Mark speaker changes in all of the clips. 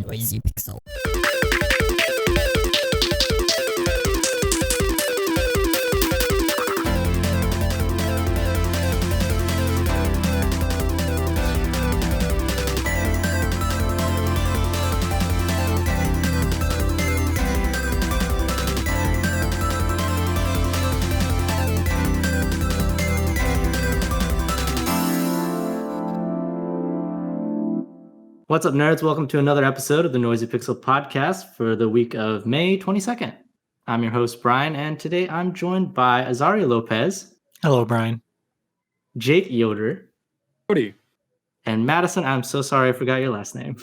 Speaker 1: Noisy Pixel.
Speaker 2: What's up, nerds? Welcome to another episode of the Noisy Pixel podcast for the week of May 22nd. I'm your host, Brian, and today I'm joined by Azario Lopez.
Speaker 3: Hello, Brian.
Speaker 2: Jake Yoder.
Speaker 4: Howdy.
Speaker 2: And Madison, I'm so sorry I forgot your last name.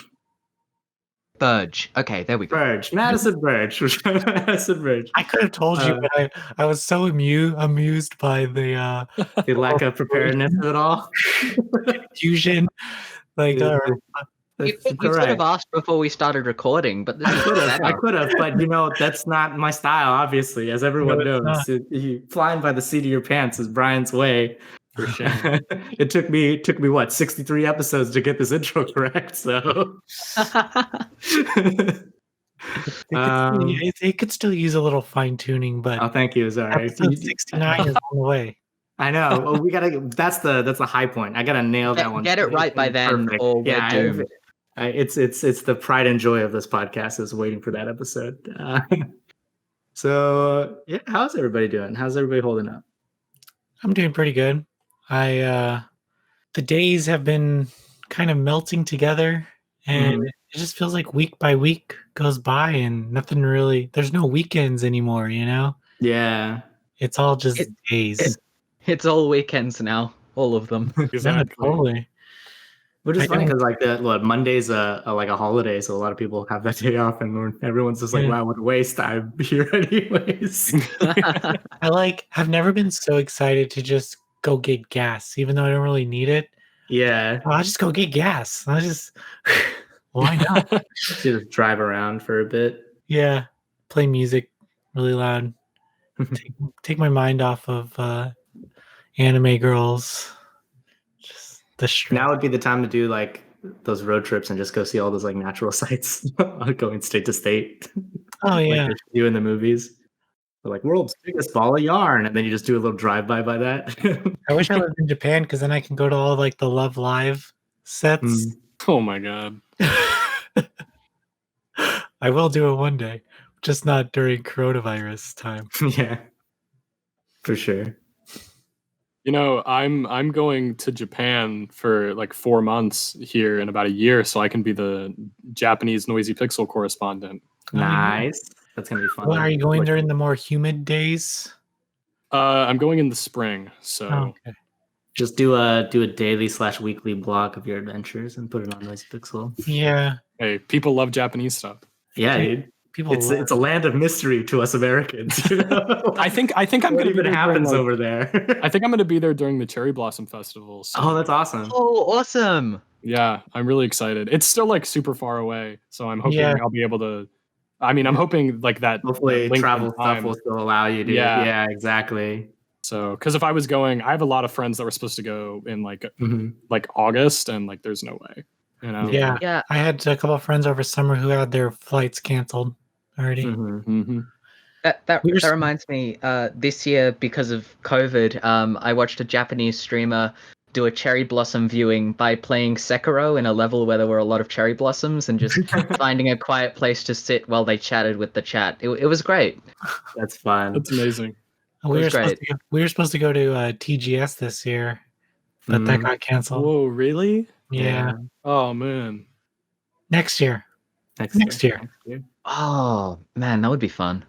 Speaker 5: Berge. Okay, there we go.
Speaker 2: Berge. Madison Berge. Madison Berge.
Speaker 3: I could have told you, but I was so amused by the
Speaker 2: lack of preparedness of it all.
Speaker 3: confusion. Like,
Speaker 5: You could have asked before we started recording, but this
Speaker 2: I could have, but that's not my style, obviously, as everyone knows. Flying by the seat of your pants is Brian's way.
Speaker 4: For sure.
Speaker 2: It took me what, 63 episodes to get this intro correct, so
Speaker 3: it could still use a little fine tuning, but
Speaker 2: oh, thank you. Sorry.
Speaker 3: Episode 69 is on the way.
Speaker 2: I know. Well, we gotta. That's the high point. I gotta nail that one.
Speaker 5: Get it right by then, or we're doomed.
Speaker 2: It's the pride and joy of this podcast is waiting for that episode. So yeah, how's everybody doing? How's everybody holding up?
Speaker 3: I'm doing pretty good. The days have been kind of melting together, and it just feels like week by week goes by, and nothing really. There's no weekends anymore,
Speaker 2: Yeah.
Speaker 3: It's all just days.
Speaker 5: It's all weekends now, all of them.
Speaker 3: Exactly. Totally.
Speaker 2: Which is funny because Monday's like a holiday, so a lot of people have that day off, and everyone's just like, "Wow, what a waste! I'm here anyways."
Speaker 3: I've never been so excited to just go get gas, even though I don't really need it.
Speaker 2: Yeah,
Speaker 3: I'll just go get gas. Why not?
Speaker 2: Just drive around for a bit.
Speaker 3: Yeah, play music really loud. Take my mind off of anime girls.
Speaker 2: Now would be the time to do like those road trips and just go see all those like natural sights, going state to state.
Speaker 3: Oh yeah,
Speaker 2: like you in the movies. They're like world's biggest ball of yarn, and then you just do a little drive by that.
Speaker 3: I wish I lived in Japan because then I can go to all like the Love Live sets.
Speaker 4: Oh my god!
Speaker 3: I will do it one day, just not during coronavirus time.
Speaker 2: Yeah, for sure.
Speaker 4: I'm going to Japan for like 4 months here in about a year, so I can be the Japanese Noisy Pixel correspondent.
Speaker 2: Nice. That's gonna be fun.
Speaker 3: Well, are you going during the more humid days?
Speaker 4: I'm going in the spring, so
Speaker 3: okay.
Speaker 2: Just do a daily/weekly blog of your adventures and put it on Noisy Pixel.
Speaker 3: Yeah.
Speaker 4: Hey, people love Japanese stuff.
Speaker 2: Yeah, dude. It's a land of mystery to us Americans.
Speaker 4: I think I'm going to
Speaker 2: even happens over there.
Speaker 4: I think I'm going to be there during the Cherry Blossom Festival. So.
Speaker 2: Oh, that's awesome!
Speaker 5: Oh, awesome!
Speaker 4: Yeah, I'm really excited. It's still like super far away, so I'm hoping I'll be able to. I mean, I'm hoping like that.
Speaker 2: Hopefully, travel stuff will still allow you to. Yeah, exactly.
Speaker 4: So, because if I was going, I have a lot of friends that were supposed to go in like August, and like there's no way.
Speaker 3: Yeah. I had a couple of friends over summer who had their flights canceled already.
Speaker 5: That reminds me, this year, because of COVID, I watched a Japanese streamer do a cherry blossom viewing by playing Sekiro in a level where there were a lot of cherry blossoms and just finding a quiet place to sit while they chatted with the chat. It was great.
Speaker 2: That's fun.
Speaker 4: That's amazing.
Speaker 3: We were supposed to go to TGS this year, but that got canceled.
Speaker 4: Whoa, really?
Speaker 3: Yeah.
Speaker 4: Oh man.
Speaker 3: Next year. Next year.
Speaker 5: Oh man, that would be fun.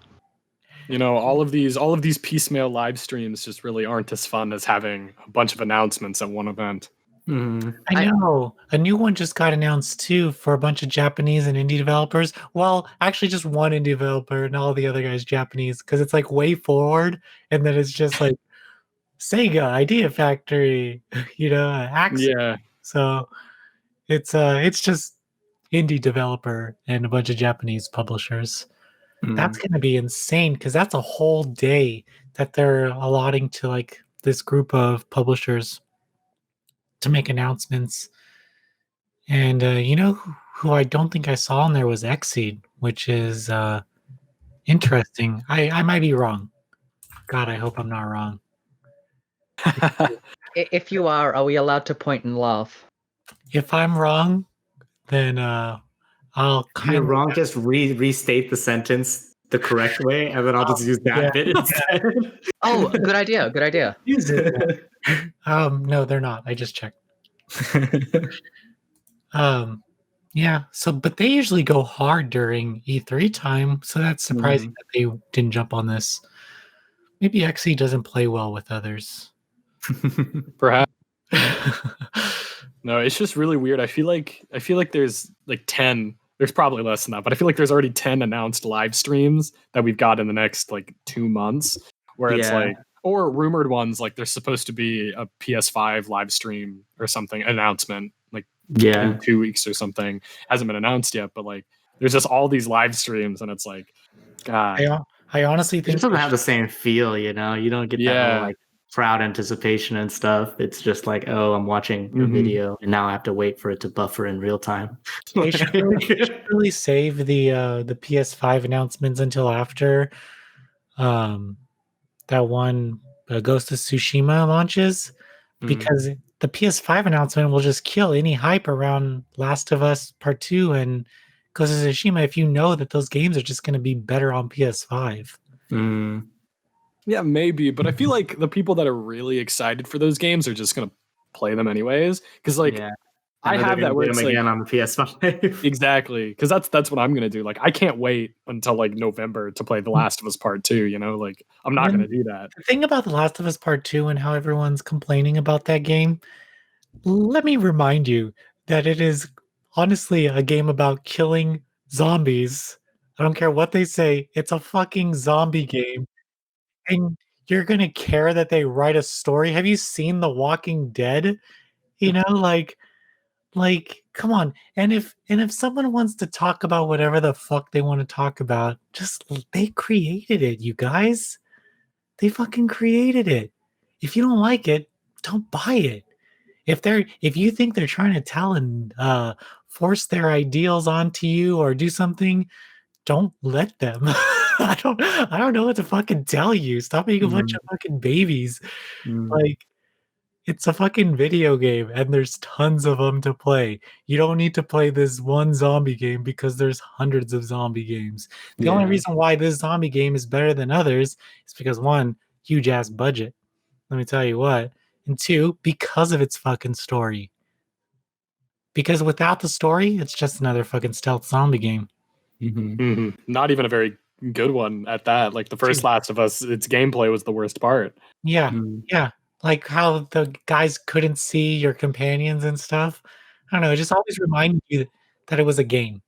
Speaker 4: All of these piecemeal live streams just really aren't as fun as having a bunch of announcements at one event.
Speaker 3: I know. A new one just got announced too for a bunch of Japanese and indie developers. Well, actually just one indie developer and all the other guys Japanese, because it's like Way Forward, and then it's just like Sega, Idea Factory, Axis.
Speaker 4: Yeah.
Speaker 3: So it's just indie developer and a bunch of Japanese publishers. That's going to be insane because that's a whole day that they're allotting to like this group of publishers to make announcements. And who I don't think I saw in there was Exceed, which is interesting. I might be wrong. God, I hope I'm not wrong.
Speaker 5: If you are we allowed to point and laugh?
Speaker 3: If I'm wrong, then I'll
Speaker 2: If you're
Speaker 3: kind of
Speaker 2: wrong, just restate the sentence the correct way, and then I'll just use that bit instead.
Speaker 5: Oh, good idea. Good idea.
Speaker 3: use it. No, they're not. I just checked. Yeah. So, but they usually go hard during E3 time, so that's surprising that they didn't jump on this. Maybe XE doesn't play well with others.
Speaker 4: Perhaps. No, it's just really weird. I feel like there's like 10. There's probably less than that, but I feel like there's already 10 announced live streams that we've got in the next like 2 months, where it's like, or rumored ones, like there's supposed to be a PS5 live stream or something announcement like in 2 weeks or something. Hasn't been announced yet, but like there's just all these live streams, and it's like, God.
Speaker 3: I honestly think
Speaker 2: it doesn't have the same feel, you know. You don't get that whole, like proud anticipation and stuff. It's just like, oh, I'm watching a video, and now I have to wait for it to buffer in real time.
Speaker 3: They should really save the PS5 announcements until after that one Ghost of Tsushima launches, because the PS5 announcement will just kill any hype around Last of Us Part 2 and Ghost of Tsushima if you know that those games are just going to be better on PS5.
Speaker 4: Yeah, maybe, but I feel like the people that are really excited for those games are just going to play them anyways, because like I have that where it's like,
Speaker 2: again on the PS5.
Speaker 4: Exactly, because that's what I'm gonna do. Like, I can't wait until like November to play The Last of Us Part 2. You know, like I'm not gonna do that.
Speaker 3: The thing about The Last of Us Part 2 and how everyone's complaining about that game, let me remind you that it is honestly a game about killing zombies. I don't care what they say, it's a fucking zombie game. And you're gonna care that they write a story? Have you seen The Walking Dead? You know, like come on. And if someone wants to talk about whatever the fuck they want to talk about, they created it, you guys. They fucking created it. If you don't like it, don't buy it. If you think they're trying to tell and force their ideals onto you or do something, don't let them. I don't know what to fucking tell you. Stop being a bunch of fucking babies. Like, it's a fucking video game and there's tons of them to play. You don't need to play this one zombie game because there's hundreds of zombie games. The only reason why this zombie game is better than others is because, one, huge ass budget. Let me tell you what. And two, because of its fucking story. Because without the story, it's just another fucking stealth zombie game.
Speaker 4: Not even a very good one at that. Like the first Last of Us, its gameplay was the worst part.
Speaker 3: Yeah. Like how the guys couldn't see your companions and stuff. I don't know. It just always reminded you that it was a game.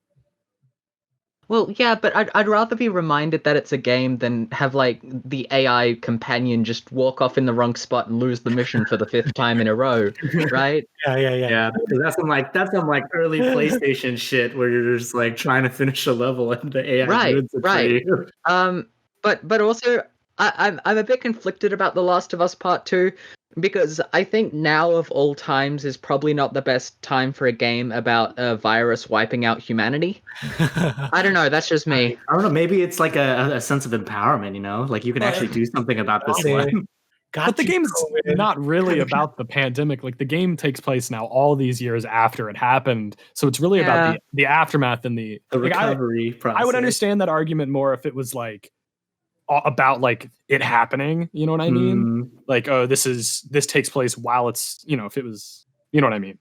Speaker 5: Well, yeah, but I'd rather be reminded that it's a game than have like the AI companion just walk off in the wrong spot and lose the mission for the 5th time in a row, right?
Speaker 3: Yeah.
Speaker 2: That's some like early PlayStation shit where you're just like trying to finish a level and the AI ruins it for you.
Speaker 5: But also I'm a bit conflicted about The Last of Us Part 2 because I think now of all times is probably not the best time for a game about a virus wiping out humanity. I don't know. That's just me.
Speaker 2: I don't know. Maybe it's like a sense of empowerment, you know? Like you can actually do something about this one.
Speaker 4: But the game's not really about the pandemic. Like the game takes place now all these years after it happened. So it's really about the aftermath and the
Speaker 2: recovery process.
Speaker 4: I would understand that argument more if it was like about like it happening, you know what I mean? Like, oh, this takes place while it's, you know, if it was, you know what I mean?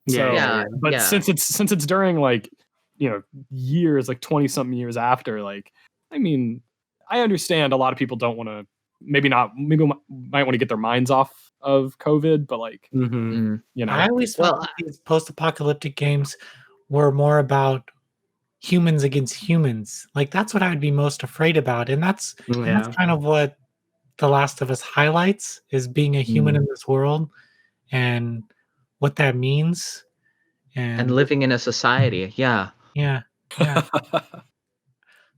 Speaker 4: But since it's during like, you know, years, like 20 something years after, like, I mean, I understand a lot of people don't want to, maybe might want to get their minds off of COVID, but like, you know,
Speaker 3: I always felt like these post-apocalyptic games were more about humans against humans. Like that's what I would be most afraid about, and that's kind of what The Last of Us highlights, is being a human in this world and what that means,
Speaker 5: and living in a society. Yeah.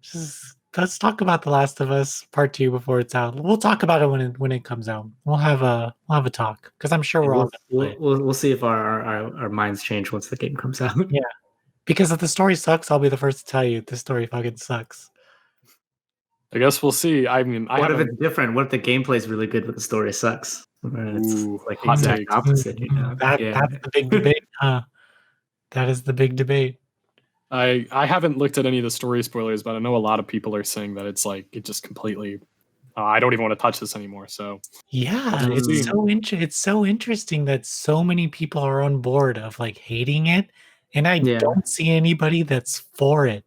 Speaker 3: Just let's talk about The Last of Us Part 2 before it's out. We'll talk about it when it comes out. We'll have a talk because I'm sure we'll
Speaker 2: see if our minds change once the game comes out.
Speaker 3: Because if the story sucks, I'll be the first to tell you the story fucking sucks.
Speaker 4: I guess we'll see. I mean,
Speaker 2: what if it's different? What if the gameplay is really good, but the story sucks? It's like the
Speaker 4: hot
Speaker 2: exact
Speaker 4: take.
Speaker 2: opposite, you know?
Speaker 3: That's the big debate, huh? That is the big debate.
Speaker 4: I haven't looked at any of the story spoilers, but I know a lot of people are saying that it's like it just completely. I don't even want to touch this anymore. So
Speaker 3: yeah, it's so interesting that so many people are on board of like hating it, and I don't see anybody that's for it.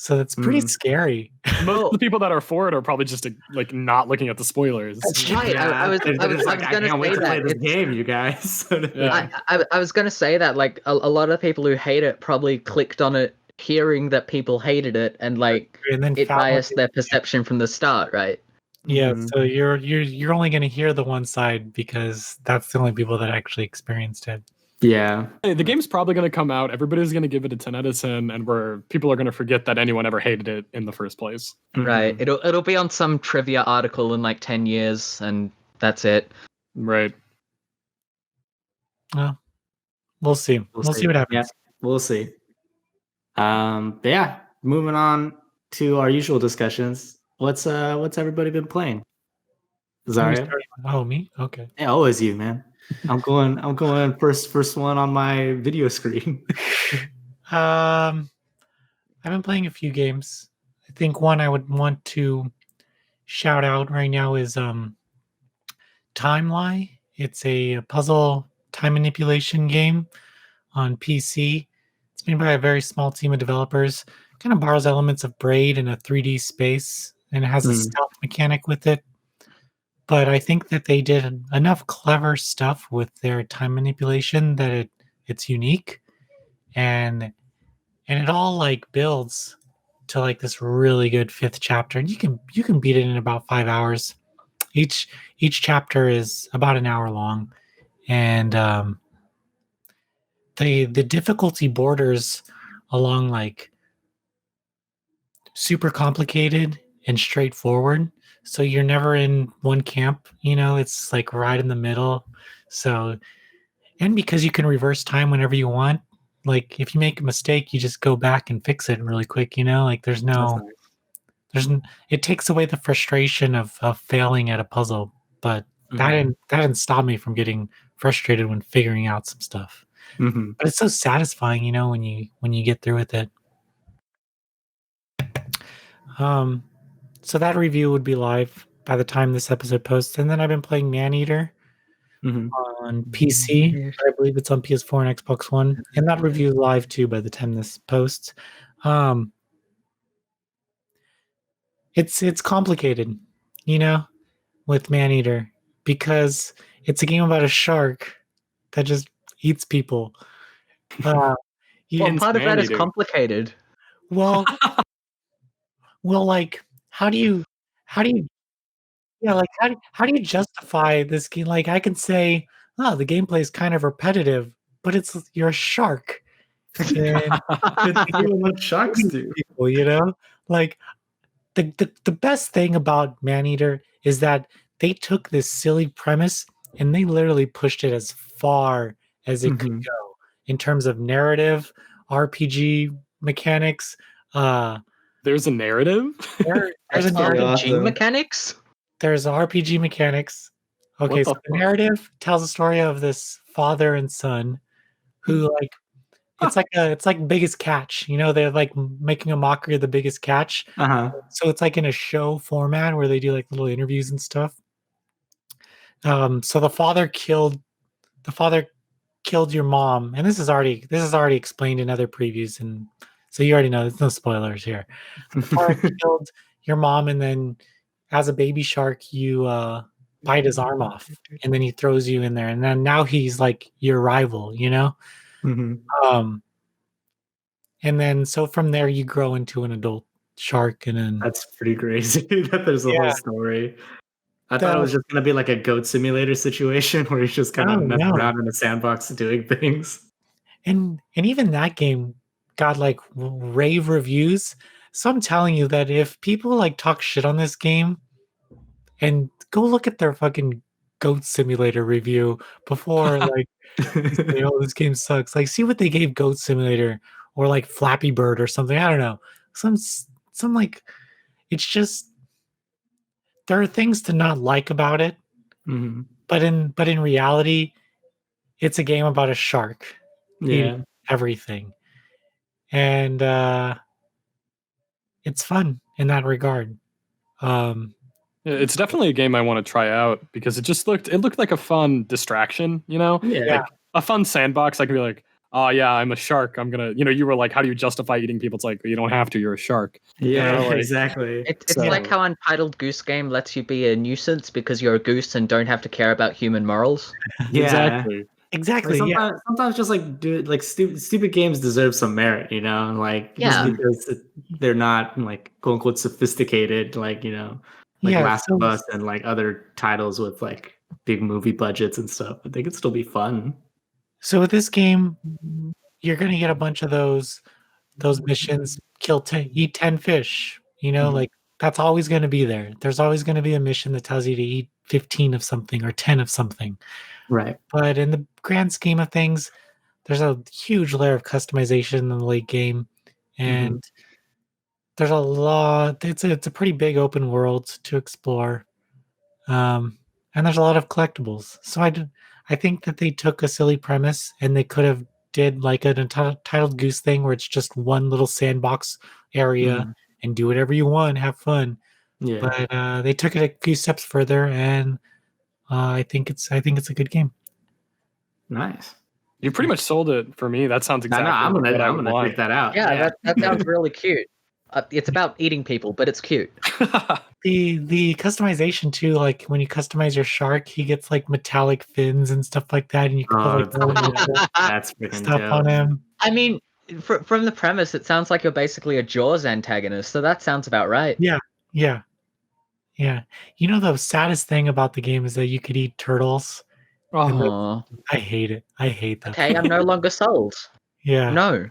Speaker 3: So that's pretty scary.
Speaker 4: Most of the people that are for it are probably just like not looking at the spoilers.
Speaker 5: That's right. I was gonna say
Speaker 2: this game, you guys.
Speaker 5: I was gonna say that like a lot of people who hate it probably clicked on it hearing that people hated it and like it biased their perception from the start, right?
Speaker 3: Yeah, so you're only gonna hear the one side because that's the only people that actually experienced it.
Speaker 2: Yeah.
Speaker 4: Hey, the game's probably going to come out. Everybody's going to give it a 10 out of 10, and people are going to forget that anyone ever hated it in the first place.
Speaker 5: Right. It'll be on some trivia article in like 10 years, and that's it.
Speaker 4: Right.
Speaker 3: Well, we'll see. We'll see what happens.
Speaker 2: Yeah, we'll see. But yeah, moving on to our usual discussions. What's everybody been playing? Azario?
Speaker 3: Oh, me? Okay.
Speaker 2: Yeah, always you, man. I'm going first one on my video screen.
Speaker 3: I've been playing a few games. I think one I would want to shout out right now is Timeline. It's a puzzle time manipulation game on PC. It's made by a very small team of developers. Kind of borrows elements of Braid in a 3D space, and it has a stealth mechanic with it. But I think that they did enough clever stuff with their time manipulation that it's unique, and it all like builds to like this really good 5th chapter. And you can beat it in about 5 hours. Each chapter is about an hour long, and the difficulty borders along like super complicated and straightforward. So you're never in one camp, it's like right in the middle. So, and because you can reverse time whenever you want, like if you make a mistake, you just go back and fix it really quick, like it takes away the frustration of failing at a puzzle, but that didn't stop me from getting frustrated when figuring out some stuff. But it's so satisfying, when you get through with it. So that review would be live by the time this episode posts. And then I've been playing Maneater on PC. I believe it's on PS4 and Xbox One. And that review is live too by the time this posts. It's complicated, with Maneater, because it's a game about a shark that just eats people.
Speaker 5: Part of that is complicated.
Speaker 3: Well, like how do you justify this game? Like I can say, oh, the gameplay is kind of repetitive, but you're a shark. And
Speaker 2: what sharks do.
Speaker 3: People, like the best thing about Maneater is that they took this silly premise and they literally pushed it as far as it could go in terms of narrative, RPG mechanics.
Speaker 4: There's a narrative?
Speaker 5: There's an RPG mechanics?
Speaker 3: There's RPG mechanics. Okay, so the narrative tells the story of this father and son who like it's like Biggest Catch. They're like making a mockery of the Biggest Catch. So it's like in a show format where they do like little interviews and stuff. So the father killed your mom, and this is already explained in other previews, and so you already know there's no spoilers here. The father killed your mom, and then as a baby shark, you bite his arm off, and then he throws you in there, and then now he's like your rival, and then so from there you grow into an adult shark, and then
Speaker 2: that's pretty crazy that there's a whole story. I thought it was just gonna be like a goat simulator situation where he's just kind of messing around in a sandbox doing things.
Speaker 3: And even that game got like rave reviews. So I'm telling you that if people like talk shit on this game, and go look at their fucking goat simulator review before like say, oh, this game sucks. Like see what they gave Goat Simulator or like Flappy Bird or something. I don't know. Some like, it's just, there are things to not like about it, but in reality, it's a game about a shark eating everything, and it's fun in that regard.
Speaker 4: It's definitely a game I want to try out because it looked like a fun distraction, like a fun sandbox. I could be like, oh yeah, I'm a shark. I'm gonna, you were like, how do you justify eating people? It's like, you don't have to. You're a shark.
Speaker 2: Yeah,
Speaker 4: like,
Speaker 2: exactly.
Speaker 5: It's like how Untitled Goose Game lets you be a nuisance because you're a goose and don't have to care about human morals.
Speaker 3: Exactly.
Speaker 2: Like sometimes just like stupid games deserve some merit, just because they're not like quote unquote sophisticated, like Last of Us and like other titles with like big movie budgets and stuff, but they can still be fun.
Speaker 3: So with this game, you're gonna get a bunch of those missions. Eat 10 fish. Like that's always gonna be there. There's always gonna be a mission that tells you to eat 15 of something or 10 of something.
Speaker 2: Right.
Speaker 3: But in the grand scheme of things, there's a huge layer of customization in the late game, and there's a lot. It's a pretty big open world to explore, and there's a lot of collectibles. So I think that they took a silly premise and they could have did like an Untitled Goose thing where it's just one little sandbox area and do whatever you want, have fun.
Speaker 2: Yeah.
Speaker 3: But they took it a few steps further, and I think it's a good game.
Speaker 2: Nice.
Speaker 4: You pretty much sold it for me. That sounds exactly.
Speaker 2: I'm gonna check that out.
Speaker 5: Yeah, that sounds really cute. It's about eating people, but it's cute.
Speaker 3: The customization too, like when you customize your shark, he gets like metallic fins and stuff like that, and you can put
Speaker 2: that's freaking
Speaker 3: stuff
Speaker 2: dope.
Speaker 3: on him.
Speaker 5: I mean, from the premise, it sounds like you're basically a Jaws antagonist, so that sounds about right.
Speaker 3: Yeah. The saddest thing about the game is that you could eat turtles.
Speaker 5: Oh,
Speaker 3: I hate it. I hate that.
Speaker 5: Okay, I'm no longer sold.
Speaker 3: Yeah.
Speaker 5: No.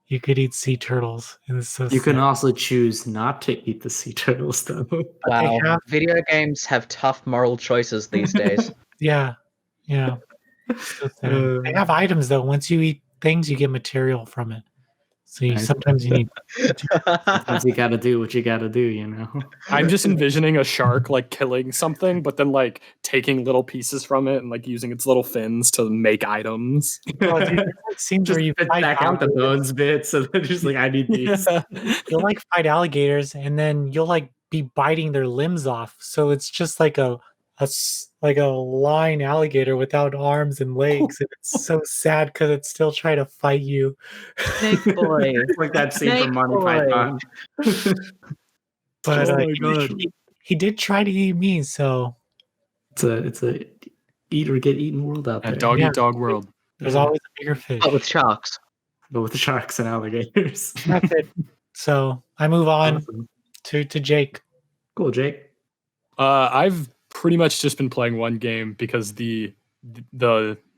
Speaker 3: You could eat sea turtles. And it's so
Speaker 2: you
Speaker 3: sad.
Speaker 2: can also choose not to eat the sea turtles, though.
Speaker 5: Wow. Video games have tough moral choices these days.
Speaker 3: Yeah. So sad. They have items, though. Once you eat things, you get material from it. So sometimes you need.
Speaker 2: Sometimes you gotta do what you gotta do,
Speaker 4: I'm just envisioning a shark like killing something, but then like taking little pieces from it and like using its little fins to make items.
Speaker 3: Oh, dude, it seems where you
Speaker 2: spit back out the bones bits, so they're just like, I need these.
Speaker 3: You'll like fight alligators, and then you'll like be biting their limbs off. So it's just like a line alligator without arms and legs, and it's so sad because it's still trying to fight you.
Speaker 5: Snake boy,
Speaker 2: like that scene from Monty Python.
Speaker 3: But he did try to eat me, so
Speaker 2: it's a eat or get eaten world out there.
Speaker 4: Dog eat dog world.
Speaker 3: There's always a bigger fish.
Speaker 5: But with sharks.
Speaker 2: But with sharks and alligators.
Speaker 3: That's it. So I move on to Jake.
Speaker 2: Cool, Jake.
Speaker 4: I've pretty much just been playing one game because the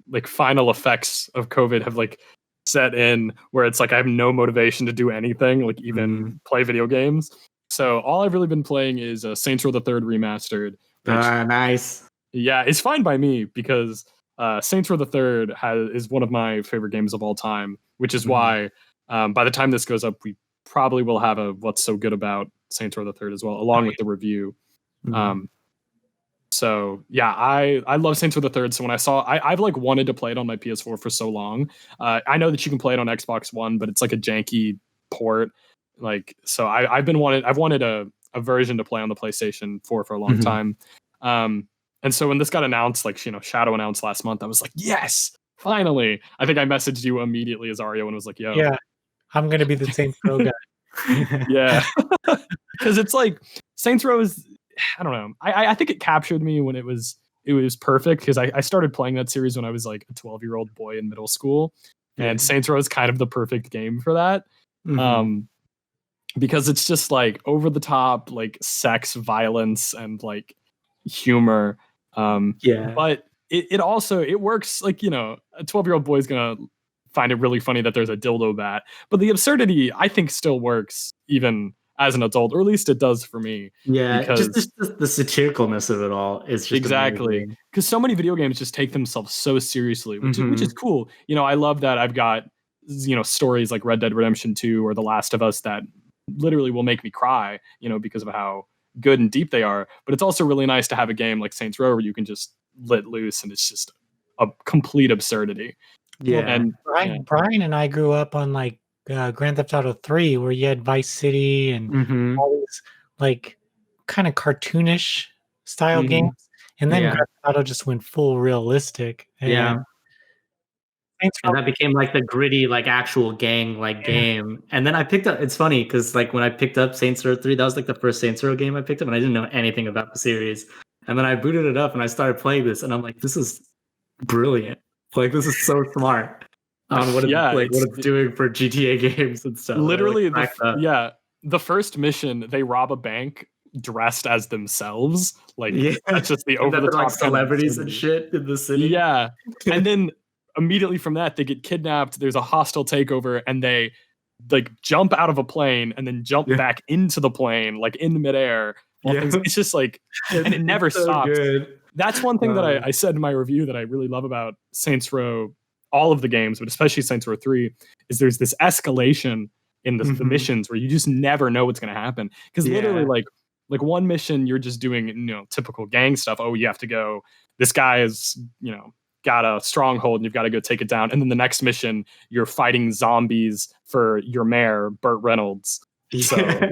Speaker 4: like final effects of COVID have like set in where it's like I have no motivation to do anything, like even play video games. So all I've really been playing is Saints Row the Third Remastered.
Speaker 2: Nice.
Speaker 4: Yeah, it's fine by me because Saints Row the Third is one of my favorite games of all time, which is why by the time this goes up, we probably will have a What's So Good About Saints Row the Third as well, along with the review. So yeah, I love Saints Row the Third. So when I saw, I've like wanted to play it on my PS4 for so long. I know that you can play it on Xbox One, but it's like a janky port. Like, so I've wanted a version to play on the PlayStation 4 for a long time. And so when this got announced, like, Shadow announced last month, I was like, yes, finally. I think I messaged you immediately, Azario, and was like, yo.
Speaker 3: Yeah, I'm going to be the Saints Row guy.
Speaker 4: Yeah. Because it's like, Saints Row is, I don't know. I think it captured me when it was perfect, because I started playing that series when I was like a 12-year-old boy in middle school. And Saints Row is kind of the perfect game for that. Because it's just like over the top, like sex, violence, and like humor. But it also works, like, a 12-year-old boy is gonna find it really funny that there's a dildo bat, but the absurdity I think still works even as an adult, or at least it does for me.
Speaker 2: Yeah, just the satiricalness of it all is just
Speaker 4: exactly, because so many video games just take themselves so seriously, which is cool. I love that I've got stories like Red Dead Redemption 2 or The Last of Us that literally will make me cry, because of how good and deep they are. But it's also really nice to have a game like Saints Row where you can just let loose and it's just a complete absurdity.
Speaker 3: Yeah. And Brian and I grew up on like Grand Theft Auto 3, where you had Vice City and all these like kind of cartoonish style games. And then Grand Theft Auto just went full realistic. And
Speaker 2: and that became like the gritty, like actual gang game. And then I picked up, it's funny because like when I picked up Saints Row 3, that was like the first Saints Row game I picked up, and I didn't know anything about the series. And then I booted it up and I started playing this, and I'm like, this is brilliant. Like, this is so smart on what it's doing for GTA games and stuff.
Speaker 4: Literally, the first mission, they rob a bank dressed as themselves. Like, that's just the over-the-top
Speaker 2: like celebrities and shit in the city.
Speaker 4: Yeah. And then immediately from that, they get kidnapped. There's a hostile takeover, and they like jump out of a plane and then jump back into the plane, like in midair. It's just like, and it never stops. Good. That's one thing that I said in my review that I really love about Saints Row, all of the games, but especially Saints Row 3, is there's this escalation in the missions where you just never know what's going to happen. Because literally, like one mission, you're just doing typical gang stuff. Oh, you have to go. This guy is got a stronghold and you've got to go take it down. And then the next mission, you're fighting zombies for your mayor, Burt Reynolds. So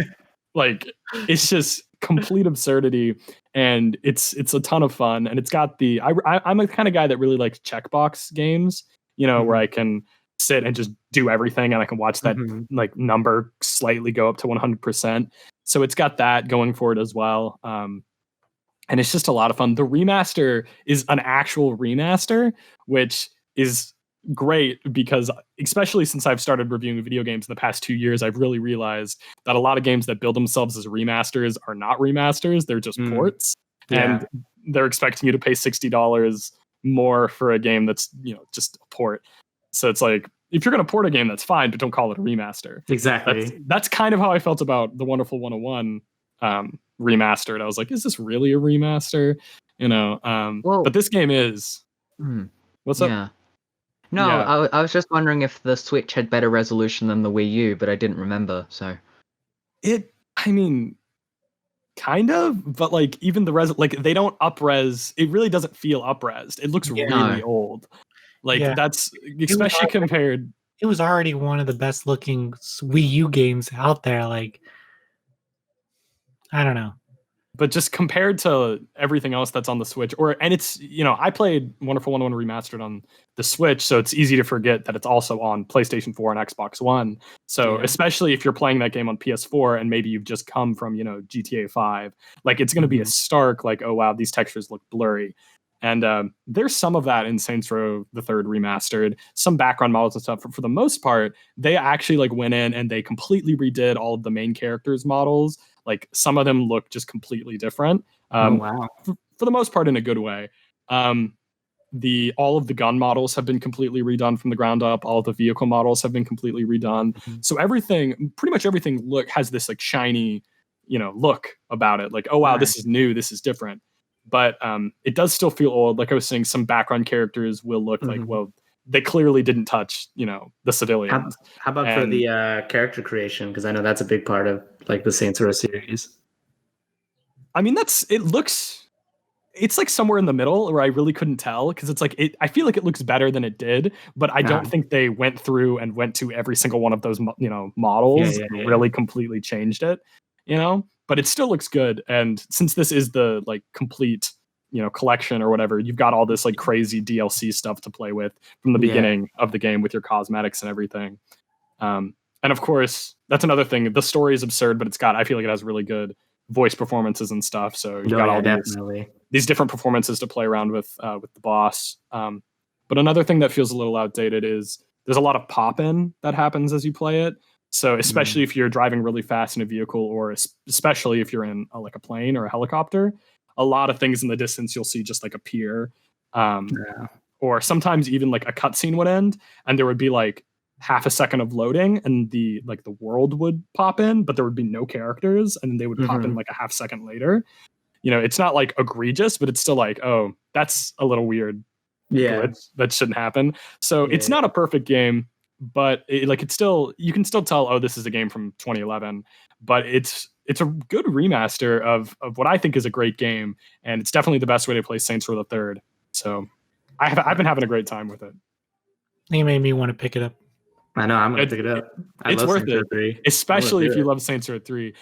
Speaker 4: like, it's just complete absurdity, and it's a ton of fun. And it's got the I'm a kind of guy that really likes checkbox games, where I can sit and just do everything and I can watch that like number slightly go up to 100%. So it's got that going for it as well. And it's just a lot of fun. The remaster is an actual remaster, which is great because, especially since I've started reviewing video games in the past 2 years, I've really realized that a lot of games that build themselves as remasters are not remasters. They're just ports. And they're expecting you to pay $60 more for a game that's, just a port. So it's like, if you're going to port a game, that's fine, but don't call it a remaster.
Speaker 2: Exactly.
Speaker 4: That's kind of how I felt about The Wonderful 101 remastered. I was like, is this really a remaster? But this game is. What's up?
Speaker 5: Yeah. No, yeah. I was just wondering if the Switch had better resolution than the Wii U, but I didn't remember. So
Speaker 4: kind of, but like even the they don't up-res. It really doesn't feel up-resed. It looks really old. Like that's especially compared.
Speaker 3: It was already one of the best looking Wii U games out there. Like, I don't know.
Speaker 4: But just compared to everything else that's on the Switch, and it's, I played Wonderful 101 Remastered on the Switch, so it's easy to forget that it's also on PlayStation 4 and Xbox One. So especially if you're playing that game on PS4 and maybe you've just come from, GTA 5, like it's going to be a stark, like, oh wow, these textures look blurry. And there's some of that in Saints Row the Third Remastered, some background models and stuff. For the most part, they actually like went in and they completely redid all of the main characters' models. Like some of them look just completely different.
Speaker 2: Wow.
Speaker 4: For the most part, in a good way. All of the gun models have been completely redone from the ground up. All of the vehicle models have been completely redone. So pretty much everything has this like shiny, look about it. Like, oh wow, this is new, this is different. But it does still feel old. Like I was saying, some background characters will look like, well, they clearly didn't touch, the civilians.
Speaker 2: How about for the character creation? Because I know that's a big part of like the Saints Row series.
Speaker 4: I mean, it's like somewhere in the middle where I really couldn't tell, because it's like I feel like it looks better than it did, but I don't think they went through and went to every single one of those models and really completely changed it, But it still looks good, and since this is the like complete collection or whatever, you've got all this like crazy DLC stuff to play with from the beginning of the game with your cosmetics and everything. And of course, that's another thing. The story is absurd, but I feel like it has really good voice performances and stuff. So you've got all these different performances to play around with the boss. But another thing that feels a little outdated is there's a lot of pop-in that happens as you play it. So especially if you're driving really fast in a vehicle, or especially if you're in like a plane or a helicopter, a lot of things in the distance you'll see just like appear. Or sometimes even like a cutscene would end and there would be like half a second of loading and the world would pop in, but there would be no characters, and then they would pop in like a half second later. It's not like egregious, but it's still like, oh, that's a little weird. That shouldn't happen. So it's not a perfect game. but it's still, you can still tell, oh, this is a game from 2011, but it's a good remaster of what I think is a great game, and it's definitely the best way to play Saints Row the Third. So I've been having a great time with it.
Speaker 3: You made me want to pick it up.
Speaker 2: I know, I'm gonna pick it up.
Speaker 4: It's worth it, 3. Especially if you love Saints Row 3.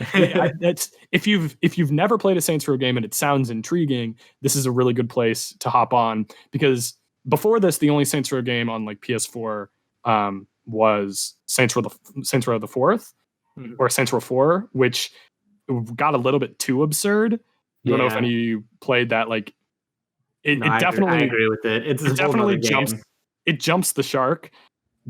Speaker 4: If you've never played a Saints Row game and it sounds intriguing, this is a really good place to hop on, because before this, the only Saints Row game on like PS4 was Saints Row the Fourth, or Saints Row 4, which got a little bit too absurd. I don't know if any of you played that. Like, I
Speaker 2: agree with it. It definitely
Speaker 4: jumps the shark,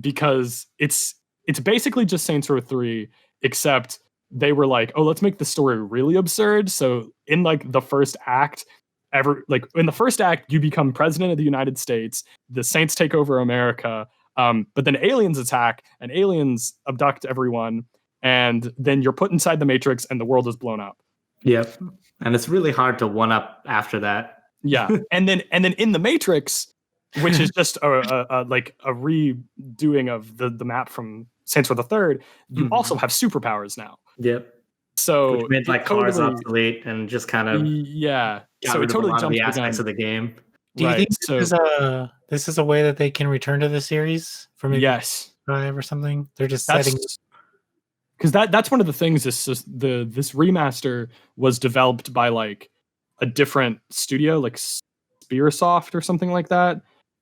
Speaker 4: because it's basically just Saints Row 3, except they were like, oh, let's make the story really absurd. So in like the first act, in the first act, you become president of the United States. The Saints take over America, but then aliens attack and aliens abduct everyone, and then you're put inside the Matrix and the world is blown up.
Speaker 2: Yep, and it's really hard to one up after that.
Speaker 4: Yeah, and then in the Matrix, which is just a redoing of the map from Saints Row the Third, you also have superpowers now.
Speaker 2: Yep.
Speaker 4: So
Speaker 2: which made like cars obsolete and just kind of
Speaker 4: so it totally jumped
Speaker 2: the aspects of the game.
Speaker 3: Do you think this is a way that they can return to the series for maybe 5 or something? They're just setting,
Speaker 4: because that's one of the things. This remaster was developed by like a different studio, like Spearsoft or something like that.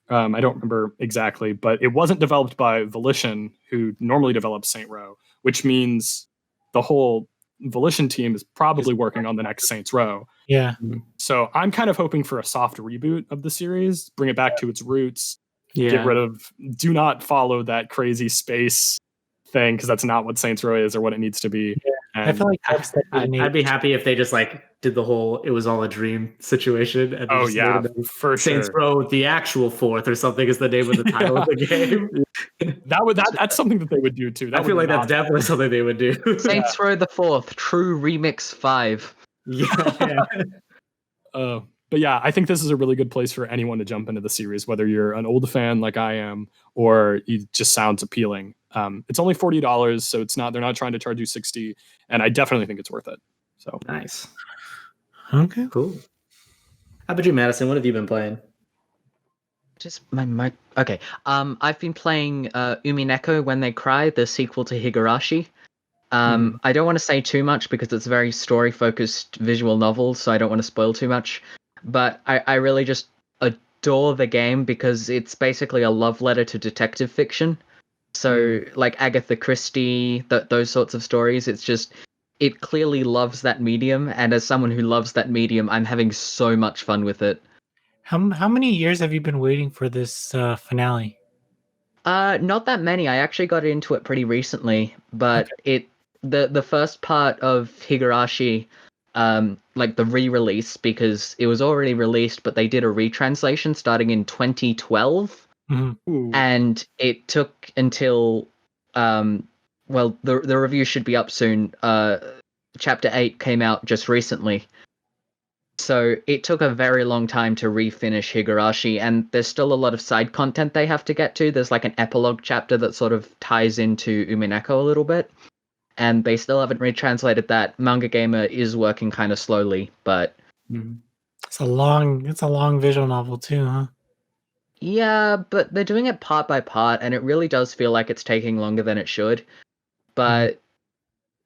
Speaker 4: I don't remember exactly, but it wasn't developed by Volition, who normally develops Saint Row, which means the whole Volition team is probably working on the next Saints Row.
Speaker 3: Yeah.
Speaker 4: So I'm kind of hoping for a soft reboot of the series, bring it back to its roots, get rid of, do not follow that crazy space thing, because that's not what Saints Row is or what it needs to be.
Speaker 3: Yeah. I feel like
Speaker 2: I'd be happy if they just like did the whole "it was all a dream" situation. And
Speaker 4: for
Speaker 2: Saints Row the actual 4th or something is the name of the title of the game.
Speaker 4: That's something that they would do too.
Speaker 2: I feel like that's definitely something they would do.
Speaker 5: Saints Row the 4th, True Remix 5.
Speaker 4: But yeah, I think this is a really good place for anyone to jump into the series, whether you're an old fan like I am, or it just sounds appealing. It's only $40, so they're not trying to charge you $60, and I definitely think it's worth it. So
Speaker 2: nice.
Speaker 3: Okay,
Speaker 2: cool. How about you, Madison? What have you been playing?
Speaker 5: Just my mic. Okay. I've been playing Umineko When They Cry, the sequel to Higurashi. I don't want to say too much because it's a very story-focused visual novel, so I don't want to spoil too much. But I really just adore the game because it's basically a love letter to detective fiction. So, like Agatha Christie, those sorts of stories, it clearly loves that medium. And as someone who loves that medium, I'm having so much fun with it.
Speaker 3: How many years have you been waiting for this finale?
Speaker 5: Not that many. I actually got into it pretty recently, but the first part of Higurashi, like the re-release, because it was already released, but they did a retranslation starting in 2012. And it took until well, the review should be up soon. Chapter 8 came out just recently, so it took a very long time to refinish Higurashi, and there's still a lot of side content they have to get to. There's like an epilogue chapter that sort of ties into Umineko a little bit, and they still haven't retranslated that. Manga Gamer is working kind of slowly, but
Speaker 3: it's a long visual novel too, huh?
Speaker 5: Yeah, but they're doing it part by part, and it really does feel like it's taking longer than it should. But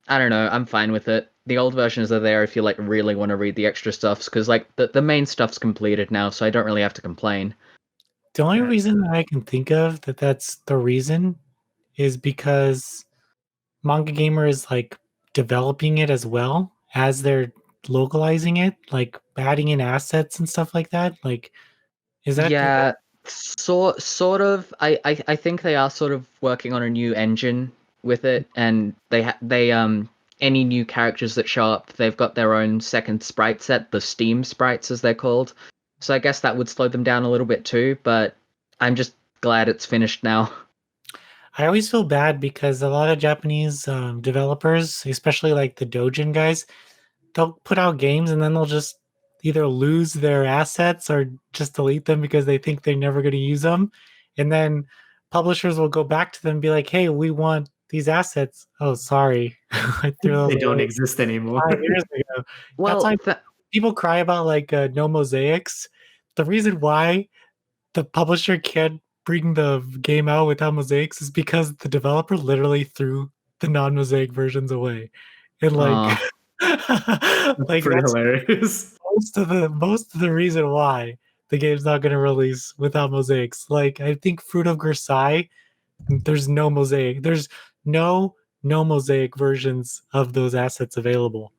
Speaker 5: I don't know, I'm fine with it. The old versions are there if you like really want to read the extra stuffs, because like the main stuff's completed now, so I don't really have to complain.
Speaker 3: The only reason that I can think of that's the reason is because Manga Gamer is like developing it as well as they're localizing it, like adding in assets and stuff like that. Like, is that
Speaker 5: sort of? I think they are sort of working on a new engine with it, and they any new characters that show up, they've got their own second sprite set, the Steam sprites as they're called. So I guess that would slow them down a little bit too, but I'm just glad it's finished now.
Speaker 3: I always feel bad because a lot of Japanese developers, especially like the Dojin guys, they'll put out games and then they'll just either lose their assets or just delete them because they think they're never going to use them. And then publishers will go back to them and be like, "Hey, we want these assets." Oh, sorry,
Speaker 2: I threw they don't exist anymore.
Speaker 3: 5 years ago.
Speaker 5: Well,
Speaker 3: that's why people cry about like no mosaics. The reason why the publisher can't bring the game out without mosaics is because the developer literally threw the non-mosaic versions away, and like,
Speaker 2: like pretty hilarious.
Speaker 3: Most of the reason why the game's not going to release without mosaics. Like, I think Fruit of Versailles, there's no mosaic. There's no mosaic versions of those assets available.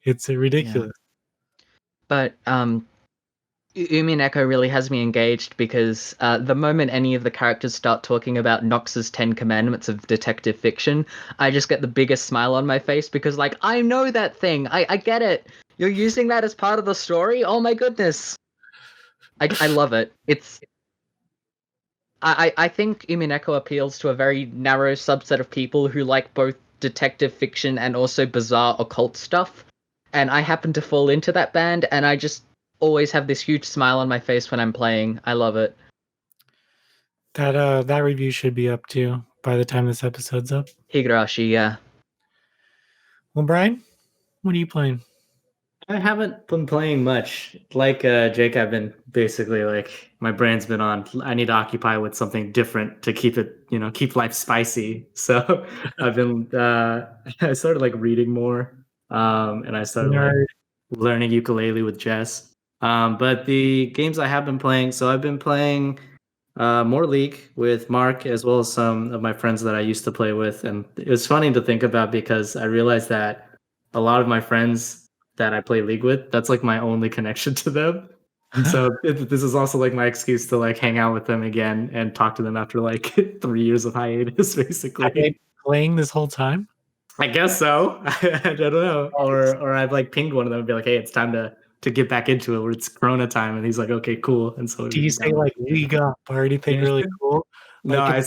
Speaker 3: It's ridiculous.
Speaker 5: Yeah. But Umineko really has me engaged because the moment any of the characters start talking about Knox's 10 Commandments of detective fiction, I just get the biggest smile on my face because, like, I know that thing. I get it. You're using that as part of the story? Oh my goodness. I love it. I think Umineko appeals to a very narrow subset of people who like both detective fiction and also bizarre occult stuff. And I happen to fall into that band, and I just always have this huge smile on my face when I'm playing. I love it.
Speaker 3: That review should be up too by the time this episode's up.
Speaker 5: Higurashi, yeah.
Speaker 3: Well, Brian, what are you playing?
Speaker 2: I haven't been playing much. Like Jake, I've been basically like my brain's been on. I need to occupy with something different to keep it, keep life spicy. So I've been. I started like reading more, and I started like, learning ukulele with Jess. But the games I have been playing, so I've been playing more League with Mark as well as some of my friends that I used to play with, and it was funny to think about because I realized that a lot of my friends that I play League with, that's like my only connection to them. And so this is also like my excuse to like hang out with them again and talk to them after like 3 years of hiatus, basically.
Speaker 3: Have they been playing this whole time?
Speaker 2: I guess so. I don't know. Or I've like pinged one of them and be like, hey, it's time to get back into it where it's Corona time. And he's like, okay, cool. And so
Speaker 3: do you say like League Up or anything really cool?
Speaker 2: No,
Speaker 3: like,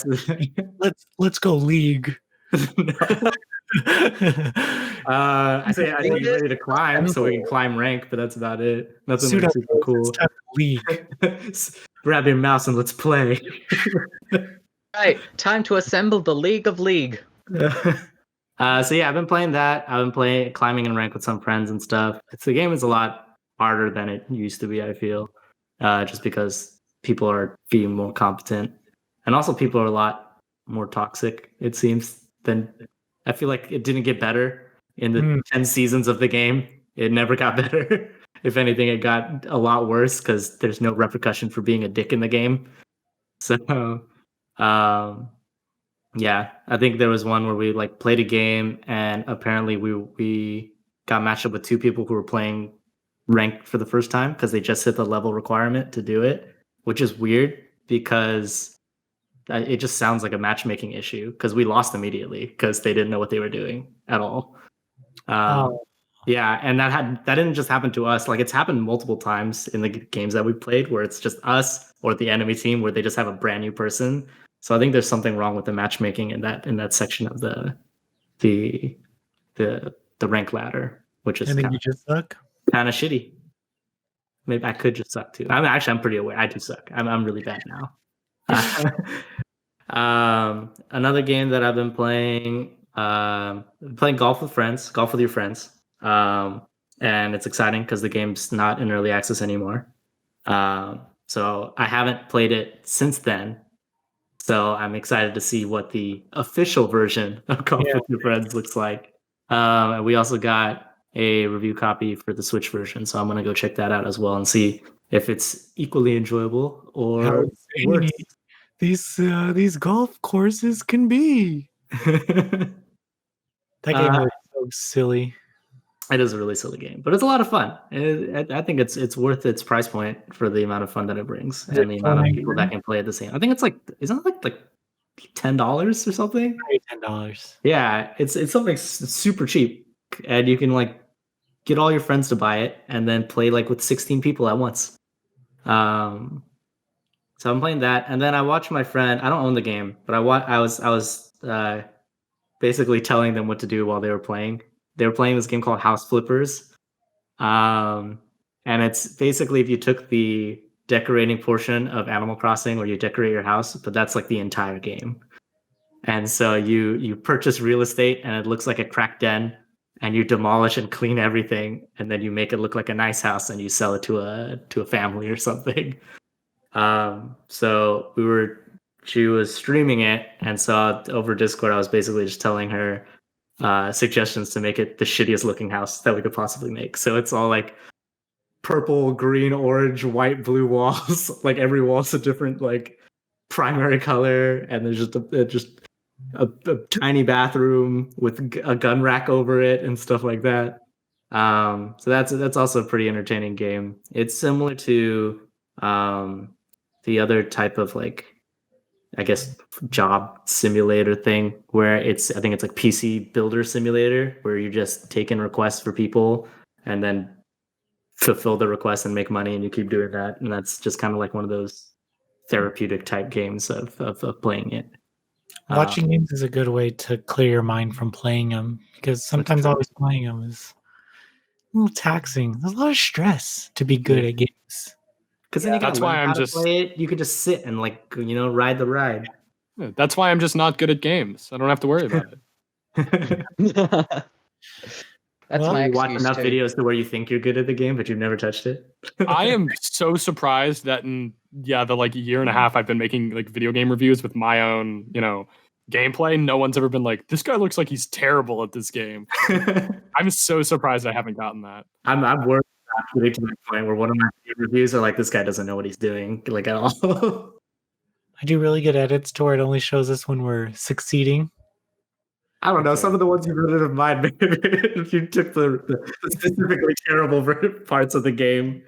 Speaker 3: let's go League.
Speaker 2: I say you're ready to climb, so we can climb rank, but that's about it. Nothing like super cool.
Speaker 3: League.
Speaker 2: Grab your mouse and let's play.
Speaker 5: Right, time to assemble the League of League.
Speaker 2: So yeah, I've been playing that. I've been playing climbing in rank with some friends and stuff. The game is a lot harder than it used to be, I feel, just because people are being more competent, and also people are a lot more toxic. It seems than I feel like it didn't get better in the 10 seasons of the game. It never got better. If anything, it got a lot worse because there's no repercussion for being a dick in the game. So, yeah, I think there was one where we like played a game and apparently we got matched up with two people who were playing ranked for the first time because they just hit the level requirement to do it, which is weird because it just sounds like a matchmaking issue because we lost immediately because they didn't know what they were doing at all. Yeah, and that didn't just happen to us. Like it's happened multiple times in the games that we played where it's just us or the enemy team where they just have a brand new person. So I think there's something wrong with the matchmaking in that section of the rank ladder, which is
Speaker 3: you just suck.
Speaker 2: Kind of shitty. Maybe I could just suck too. I'm pretty aware. I do suck. I'm really bad now. Another game that I've been playing, playing golf with your friends. And it's exciting because the game's not in early access anymore. So I haven't played it since then. So I'm excited to see what the official version of Golf with Your Friends looks like. And we also got a review copy for the Switch version, so I'm gonna go check that out as well and see if it's equally enjoyable or worse.
Speaker 3: These golf courses can be. That game is so silly.
Speaker 2: It is a really silly game, but it's a lot of fun. I think it's worth its price point for the amount of fun that it brings and the amount of people that can play at the same. I think it's like, isn't it like $10 or something?
Speaker 3: $10.
Speaker 2: Yeah, it's something super cheap, and you can like get all your friends to buy it and then play like with 16 people at once. So I'm playing that, and then I watched my friend. I don't own the game, but I was basically telling them what to do while they were playing. They were playing this game called House Flippers, and it's basically if you took the decorating portion of Animal Crossing where you decorate your house, but that's like the entire game. And so you purchase real estate and it looks like a cracked den, and you demolish and clean everything, and then you make it look like a nice house and you sell it to a family or something. So she was streaming it, and so over Discord I was basically just telling her suggestions to make it the shittiest looking house that we could possibly make. So it's all like purple, green, orange, white, blue walls. Like every wall's a different like primary color, and there's just a tiny bathroom with a gun rack over it and stuff like that. So that's also a pretty entertaining game. It's similar to the other type of like, I guess, job simulator thing where I think it's like PC builder simulator, where you just take in requests for people and then fulfill the requests and make money, and you keep doing that. And that's just kind of like one of those therapeutic type games of playing it.
Speaker 3: Watching games is a good way to clear your mind from playing them, because sometimes always playing them is a little taxing. There's a lot of stress to be good at games.
Speaker 2: Because then that's why I'm just play it. You could just sit and like ride the ride.
Speaker 4: Yeah, that's why I'm just not good at games. I don't have to worry about
Speaker 5: it. That's my excuse.
Speaker 2: You watch enough videos to where you think you're good at the game, but you've never touched it.
Speaker 4: I am so surprised that in the like year and a half I've been making like video game reviews with my own gameplay, no one's ever been like, this guy looks like he's terrible at this game. I'm so surprised I haven't gotten that.
Speaker 2: I'm worried about getting to the point where one of my reviews are like, this guy doesn't know what he's doing like at all.
Speaker 3: I do really good edits to where it only shows us when we're succeeding.
Speaker 2: I don't know. Some of the ones you really didn't mind, if you took the specifically terrible parts of the game.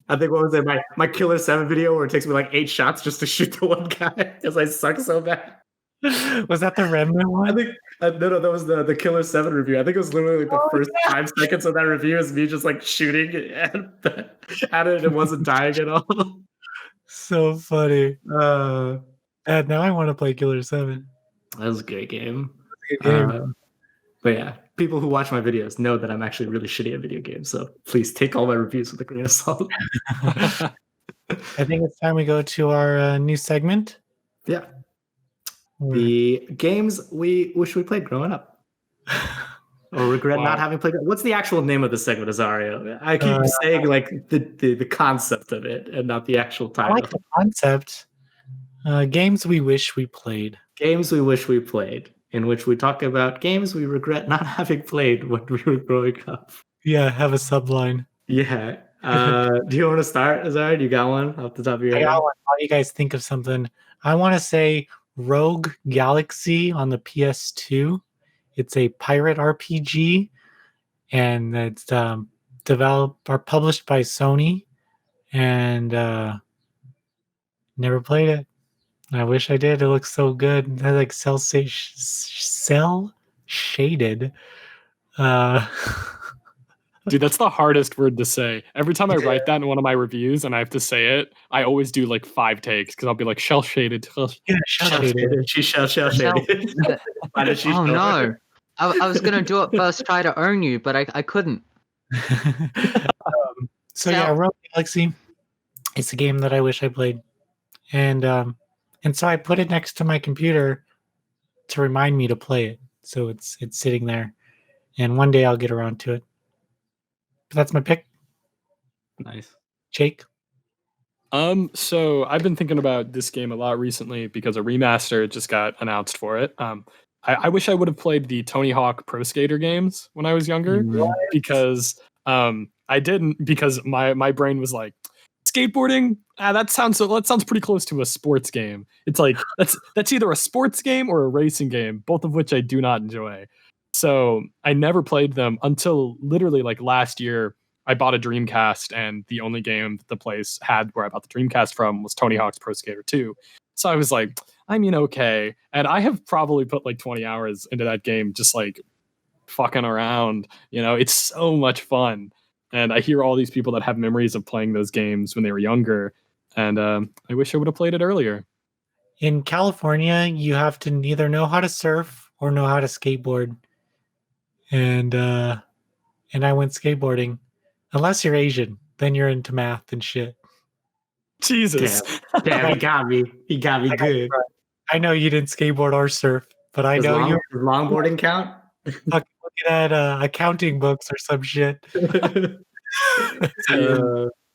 Speaker 2: I think, what was it, my Killer 7 video where it takes me like 8 shots just to shoot the one guy because I suck so bad.
Speaker 3: Was that the Remnant one?
Speaker 2: I think no, that was the Killer 7 review. I think it was literally like the first 5 seconds of that review is me just like shooting at it, and it wasn't dying at all.
Speaker 3: So funny. And now I want to play Killer 7.
Speaker 2: That was a great game. But yeah, people who watch my videos know that I'm actually really shitty at video games. So please take all my reviews with a grain of salt.
Speaker 3: I think it's time we go to our new segment.
Speaker 2: Yeah. The games we wish we played growing up. Or regret not having played. What's the actual name of the segment, Azario? I keep saying like the concept of it and not the actual title.
Speaker 3: I like the concept. Games we wish we played.
Speaker 2: Games we wish we played, in which we talk about games we regret not having played when we were growing up.
Speaker 3: Yeah, have a subline.
Speaker 2: Yeah. Do you want to start, Azario? Do you got one off the top of your head?
Speaker 3: I got one. While you guys think of something, I want to say Rogue Galaxy on the PS2. It's a pirate RPG, and it's developed or published by Sony, and never played it. I wish I did. It looks so good. It has like cell shaded.
Speaker 4: Dude, that's the hardest word to say. Every time I write that in one of my reviews and I have to say it, I always do like 5 takes because I'll be like shell shaded.
Speaker 3: Yeah, shell shaded.
Speaker 2: She's shell shaded.
Speaker 5: Oh no. I was gonna do it first, try to earn you, but I couldn't.
Speaker 3: Rogue Galaxy. It's a game that I wish I played, and so I put it next to my computer to remind me to play it. So it's sitting there, and one day I'll get around to it. But that's my pick.
Speaker 2: Nice,
Speaker 3: Jake.
Speaker 4: So I've been thinking about this game a lot recently because a remaster just got announced for it. I wish I would have played the Tony Hawk Pro Skater games when I was younger because I didn't, because my brain was like, skateboarding, that sounds pretty close to a sports game. It's like that's either a sports game or a racing game, both of which I do not enjoy. So I never played them until literally like last year. I bought a Dreamcast, and the only game that the place had where I bought the Dreamcast from was Tony Hawk's Pro Skater 2. So I was like, I mean, okay. And I have probably put like 20 hours into that game, just like fucking around. It's so much fun. And I hear all these people that have memories of playing those games when they were younger. And I wish I would have played it earlier.
Speaker 3: In California, you have to neither know how to surf or know how to skateboard. And I went skateboarding. Unless you're Asian, then you're into math and shit.
Speaker 4: Jesus.
Speaker 2: Damn, he got me. He got me good.
Speaker 3: I know you didn't skateboard or surf, but I know you.
Speaker 2: Does longboarding count?
Speaker 3: Looking at accounting books or some shit.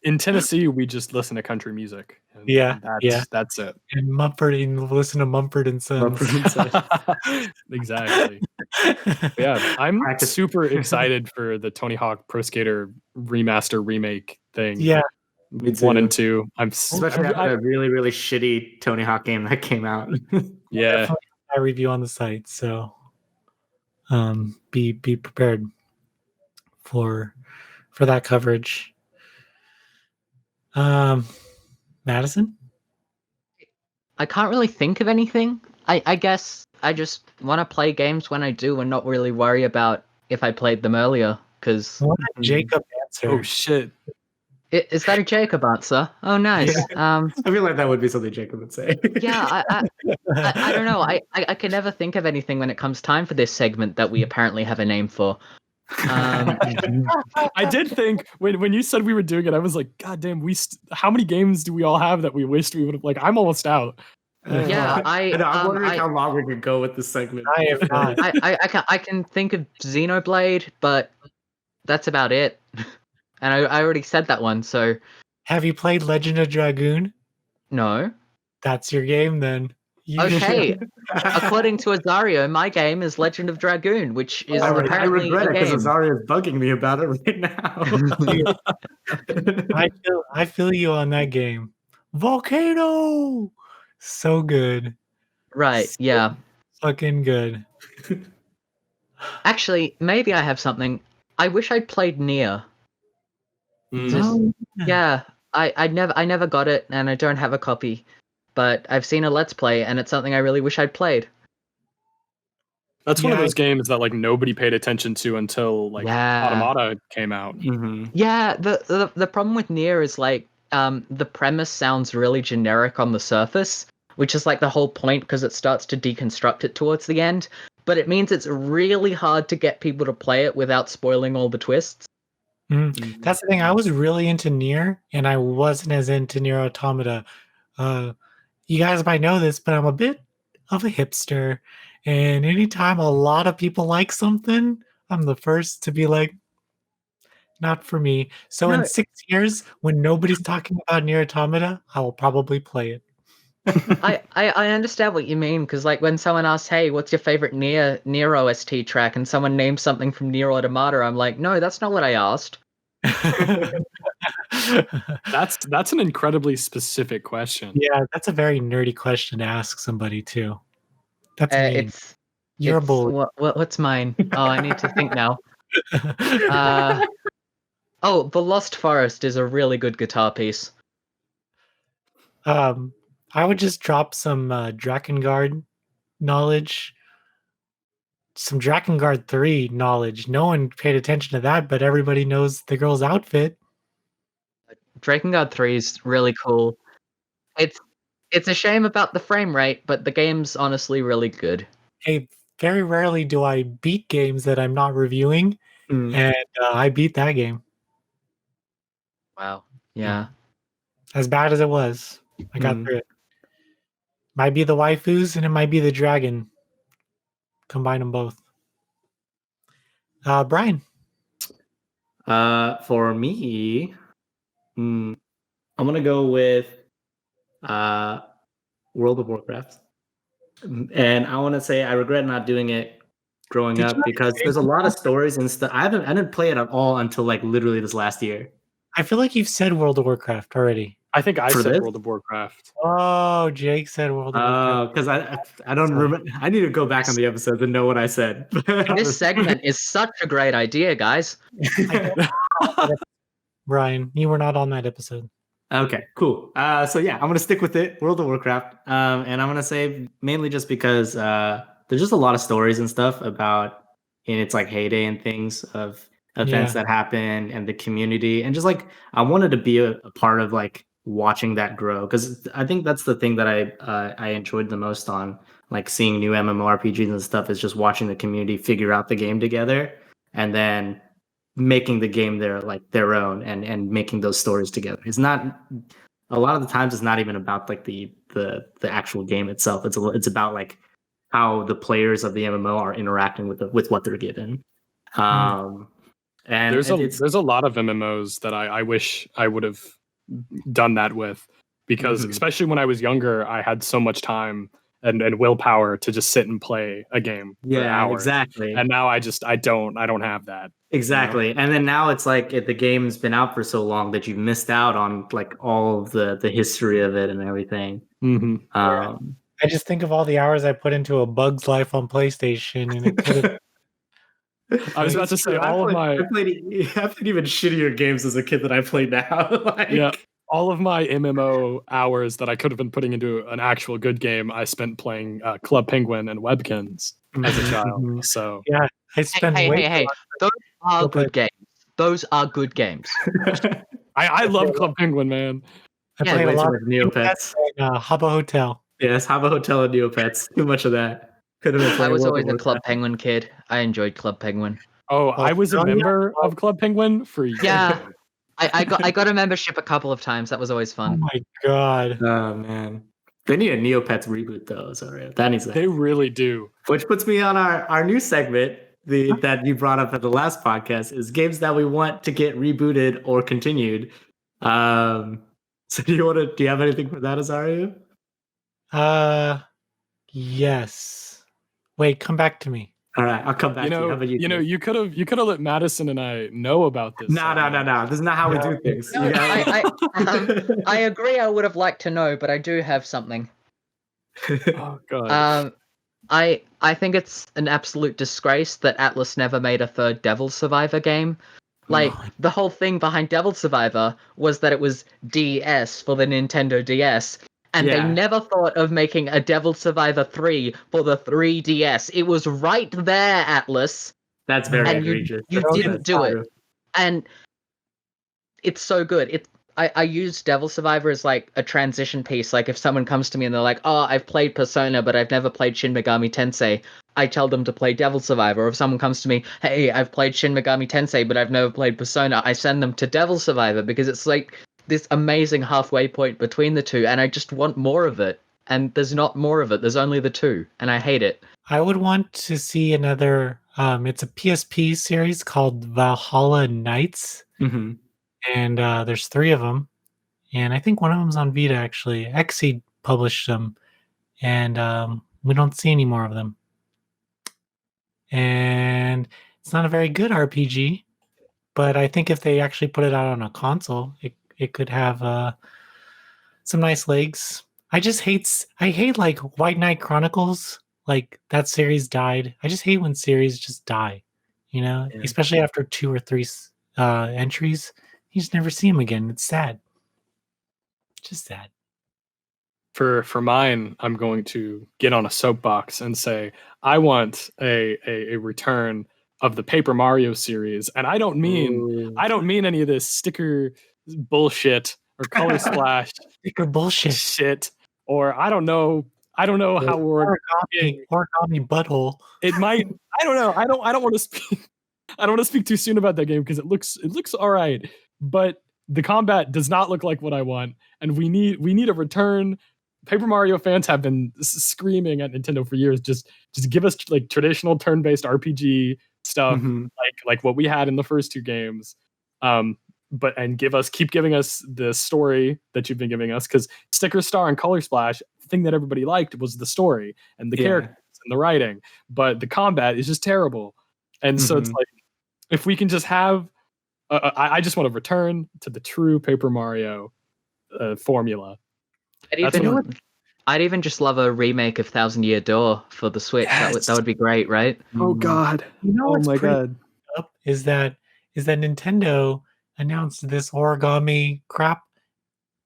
Speaker 4: In Tennessee, we just listen to country music. That's it.
Speaker 3: And listen to Mumford and Sons.
Speaker 4: Exactly. Yeah, I'm super excited for the Tony Hawk Pro Skater remaster remake thing.
Speaker 3: Yeah,
Speaker 4: 1 and 2.
Speaker 2: Especially after a really, really shitty Tony Hawk game that came out.
Speaker 4: Yeah,
Speaker 3: I review on the site, so be prepared for that coverage. Madison?
Speaker 5: I can't really think of anything. I guess I just want to play games when I do and not really worry about if I played them earlier. Because
Speaker 3: Jacob answer.
Speaker 4: Oh shit!
Speaker 5: Is that a Jacob answer? Oh, nice.
Speaker 2: Yeah. I feel like that would be something Jacob would say.
Speaker 5: Yeah, I don't know. I can never think of anything when it comes time for this segment that we apparently have a name for.
Speaker 4: I did think when you said we were doing it, I was like, God damn, how many games do we all have that we wished we would have? Like, I'm almost out.
Speaker 5: Yeah,
Speaker 2: I'm wondering how long we could go with this segment.
Speaker 3: I have not.
Speaker 5: I can think of Xenoblade, but that's about it. And I already said that one. So,
Speaker 3: have you played Legend of Dragoon?
Speaker 5: No.
Speaker 3: That's your game then.
Speaker 5: Okay. According to Azario, my game is Legend of Dragoon, which is apparently
Speaker 2: I regret
Speaker 5: a
Speaker 2: it
Speaker 5: game.
Speaker 2: because Azario is bugging me about it right
Speaker 3: now. I feel you on that game. Volcano, so good.
Speaker 5: Right? Yeah.
Speaker 3: Fucking good.
Speaker 5: Actually, maybe I have something. I wish I'd played Nier. Yeah. I never got it, and I don't have a copy. But I've seen a Let's Play, and it's something I really wish I'd played.
Speaker 4: That's one of those games that like nobody paid attention to until like Automata came out.
Speaker 2: Mm-hmm.
Speaker 5: Yeah, the problem with Nier is like the premise sounds really generic on the surface, which is like the whole point because it starts to deconstruct it towards the end. But it means it's really hard to get people to play it without spoiling all the twists.
Speaker 3: Mm-hmm. That's the thing. I was really into Nier, and I wasn't as into Nier Automata. You guys might know this, but I'm a bit of a hipster. And anytime a lot of people like something, I'm the first to be like, not for me. So in 6 years, when nobody's talking about Nier Automata, I will probably play it.
Speaker 5: I understand what you mean, because like when someone asks, hey, what's your favorite Nier OST track, and someone names something from Nier Automata, I'm like, no, that's not what I asked.
Speaker 4: That's an incredibly specific question.
Speaker 3: Yeah, that's a very nerdy question to ask somebody too. That's mean. You're a bully.
Speaker 5: What's mine? Oh, I need to think now. The Lost Forest is a really good guitar piece.
Speaker 3: I would just drop some Drakengard knowledge. Some Drakengard 3 knowledge. No one paid attention to that, but everybody knows the girl's outfit.
Speaker 5: Drakengard 3 is really cool. It's a shame about the frame rate, but the game's honestly really good.
Speaker 3: Hey, very rarely do I beat games that I'm not reviewing, and I beat that game.
Speaker 5: Wow. Yeah.
Speaker 3: As bad as it was, I got through it. Might be the waifus, and it might be the dragon. Combine them both. Brian?
Speaker 2: For me, I'm going to go with World of Warcraft. And I want to say I regret not doing it growing up because there's a lot of stories and stuff. I didn't play it at all until like literally this last year.
Speaker 3: I feel like you've said World of Warcraft already.
Speaker 4: I think I said World of Warcraft.
Speaker 3: Oh, Jake said World of Warcraft.
Speaker 2: Because I don't remember. I need to go back on the episodes and know what I said.
Speaker 5: This segment is such a great idea, guys.
Speaker 3: Brian, you were not on that episode.
Speaker 2: Okay, cool. So yeah, I'm going to stick with it, World of Warcraft. And I'm going to say mainly just because there's just a lot of stories and stuff about in its like heyday and things of events that happen and the community. And just like, I wanted to be a part of like watching that grow. Because I think that's the thing that I enjoyed the most on like seeing new MMORPGs and stuff is just watching the community figure out the game together and then making the game their own and making those stories together. It's not a lot of the times it's not even about like the actual game itself. It's about like how the players of the MMO are interacting with what they're given. And
Speaker 4: there's a lot of MMOs that I wish I would have done that with, because especially when I was younger, I had so much time and willpower to just sit and play a game for hours.
Speaker 2: Exactly.
Speaker 4: And now I don't have that.
Speaker 2: Exactly. And then now it's like the game's been out for so long that you've missed out on like all of the history of it and everything.
Speaker 3: I just think of all the hours I put into A Bug's Life on PlayStation, and it could have.
Speaker 4: I was about to say I
Speaker 2: played even shittier games as a kid than I play now.
Speaker 4: All of my MMO hours that I could have been putting into an actual good game, I spent playing Club Penguin and Webkins as a child. So
Speaker 3: yeah, I spent.
Speaker 5: Hey! Those are good games. Those are good games.
Speaker 4: I love Club Penguin, man.
Speaker 3: I played a lot of
Speaker 2: Neopets.
Speaker 3: Habbo Hotel.
Speaker 2: Yes, Habbo Hotel and Neopets. Too much of that.
Speaker 5: I was always a Club Penguin kid. I enjoyed Club Penguin.
Speaker 4: Oh, I was a member of Club Penguin for years.
Speaker 5: Yeah. I got a membership a couple of times. That was always fun.
Speaker 3: Oh my god.
Speaker 2: Oh man. They need a Neopets reboot though, sorry. That needs that.
Speaker 4: They really do.
Speaker 2: Which puts me on our new segment, that you brought up at the last podcast, is games that we want to get rebooted or continued. So do you have anything for that, Azario?
Speaker 3: Yes. Wait, come back to me.
Speaker 2: All right, I'll come back to you. How about you?
Speaker 4: You could have let Madison and I know about this.
Speaker 2: No. This is not how we do things.
Speaker 5: No, I agree. I would have liked to know, but I do have something.
Speaker 4: Oh god.
Speaker 5: I think it's an absolute disgrace that Atlas never made a third Devil Survivor game. Like, the whole thing behind Devil Survivor was that it was DS for the Nintendo DS. And they never thought of making a Devil Survivor 3 for the 3DS. It was right there, Atlas.
Speaker 2: That's very egregious.
Speaker 5: You didn't do it. And it's so good. I use Devil Survivor as like a transition piece. Like if someone comes to me and they're like, oh, I've played Persona, but I've never played Shin Megami Tensei, I tell them to play Devil Survivor. Or if someone comes to me, hey, I've played Shin Megami Tensei, but I've never played Persona, I send them to Devil Survivor, because it's like this amazing halfway point between the two, and I just want more of it. And there's not more of it. There's only the two, and I hate it.
Speaker 3: I would want to see another. It's a PSP series called Valhalla Knights, and there's 3 of them, and I think one of them's on Vita actually. Exceed published them, and we don't see any more of them. And it's not a very good RPG, but I think if they actually put it out on a console, it could have some nice legs. I hate like White Knight Chronicles. Like that series died. I just hate when series just die, especially after 2 or 3 entries. You just never see them again. It's sad. Just sad.
Speaker 4: For mine, I'm going to get on a soapbox and say I want a return of the Paper Mario series, and I don't mean any of this sticker bullshit or color splash
Speaker 3: sticker bullshit
Speaker 4: shit, or I don't know how we're
Speaker 3: origami butthole.
Speaker 4: It might. I don't know. I don't want to speak. I don't want to speak too soon about that game because it looks all right, but the combat does not look like what I want, and we need a return. Paper Mario fans have been screaming at Nintendo for years. Just give us like traditional turn-based RPG stuff, like what we had in the first 2 games. Keep giving us the story that you've been giving us, because Sticker Star and Color Splash, the thing that everybody liked was the story and the characters and the writing, but the combat is just terrible. And so it's like, if we can just have, I just want to return to the true Paper Mario formula.
Speaker 5: I'd even just love a remake of Thousand Year Door for the Switch. Yes. That would be great, right?
Speaker 4: Oh god!
Speaker 3: Oh my god! Is that Nintendo announced this origami crap,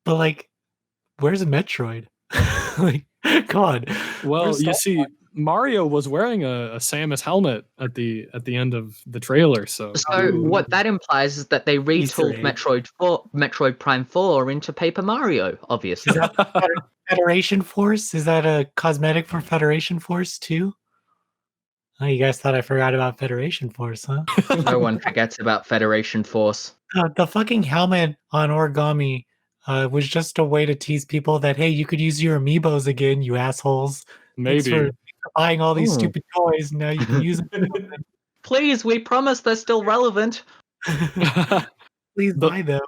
Speaker 3: but like, where's Metroid? Like, come on.
Speaker 4: Well, you see, Mario was wearing a Samus helmet at the end of the trailer. So
Speaker 5: what that implies is that they retooled Metroid Prime 4 into Paper Mario. Obviously,
Speaker 3: is that Federation Force? Is that a cosmetic for Federation Force too? Oh, you guys thought I forgot about Federation Force, huh?
Speaker 5: No one forgets about Federation Force.
Speaker 3: The fucking helmet on Origami it was just a way to tease people that, hey, you could use your amiibos again, you assholes.
Speaker 4: Maybe.
Speaker 3: Thanks for buying all these stupid toys. Now you can use them.
Speaker 5: Please, we promise they're still relevant.
Speaker 3: Please buy them.